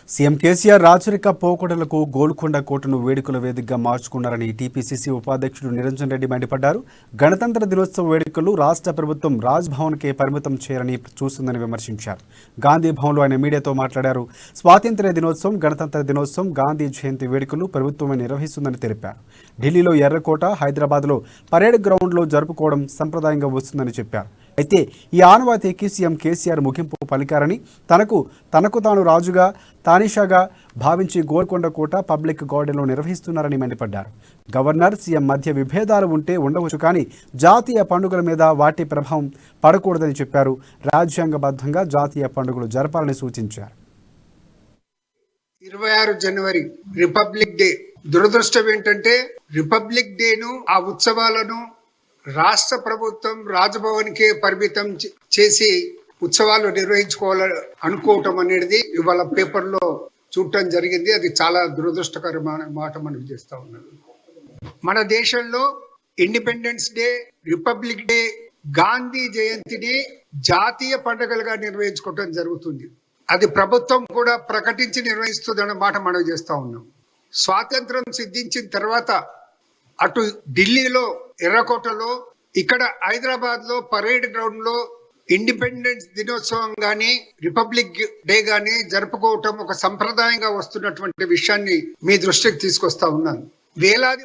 CM KCR రాచరిక పోకడలకు గోల్కొండ కోటను వేడుకల వేదికగా మార్చుకున్నారని టీపీసీసీ ఉపాధ్యక్షుడు నిరంజన్ రెడ్డి మండిపడ్డారు. గణతంత్ర దినోత్సవ వేడుకలు రాష్ట్ర ప్రభుత్వం రాజ్ భవన్కే పరిమితం చేయాలని చూస్తుందని విమర్శించారు. గాంధీ భవన్లో ఆయన మీడియాతో మాట్లాడారు. స్వాతంత్ర్య దినోత్సవం, గణతంత్ర దినోత్సవం, గాంధీ జయంతి వేడుకలు ప్రభుత్వమే నిర్వహిస్తుందని తెలిపారు. ఢిల్లీలో ఎర్రకోట, హైదరాబాద్లో పరేడ్ గ్రౌండ్లో జరుపుకోవడం సంప్రదాయంగా వస్తుందని చెప్పారు. అయితే ఈ ఆనవాయితీకి సీఎం కేసీఆర్ ముగింపు పలికారని, తనకు తాను రాజుగా, తానిషాగా భావించి గోల్కొండ కోట పబ్లిక్ గార్డెన్లో నిర్వహిస్తున్నారని మండిపడ్డారు. గవర్నర్, సీఎం మధ్య విభేదాలు ఉంటే ఉండవచ్చు, కానీ జాతీయ పండుగల మీద వాటి ప్రభావం పడకూడదని చెప్పారు. రాజ్యాంగబద్ధంగా జాతీయ పండుగలు జరపాలని సూచించారు. 26 జనవరి రిపబ్లిక్ డే. దురదృష్టం ఏంటంటే రిపబ్లిక్ డేను, ఆ ఉత్సవాలను రాష్ట్ర ప్రభుత్వం రాజ్భవన్కే పరిమితం చేసి ఉత్సవాలు నిర్వహించుకోవాలని అనుకోవటం అనేది ఇవాళ పేపర్లో చూడటం జరిగింది. అది చాలా దురదృష్టకరమైన మాట మనం చేస్తా ఉన్నాం. మన దేశంలో independence day, republic day, Gandhi జయంతిని జాతీయ పండుగలుగా నిర్వహించుకోవటం జరుగుతుంది. అది ప్రభుత్వం కూడా ప్రకటించి నిర్వహిస్తుందన్న మాట మనం చేస్తా ఉన్నాం. స్వాతంత్రం సిద్ధించిన తర్వాత అటు ఢిల్లీలో ఎర్రకోటలో, ఇక్కడ హైదరాబాద్ లో పరేడ్ గ్రౌండ్ లో ఇండిపెండెన్స్ దినోత్సవం గాని, రిపబ్లిక్ డే గాని జరుపుకోవటం ఒక సంప్రదాయంగా వస్తున్నటువంటి విషయాన్ని మీ దృష్టికి తీసుకొస్తా ఉన్నాను. వేలాది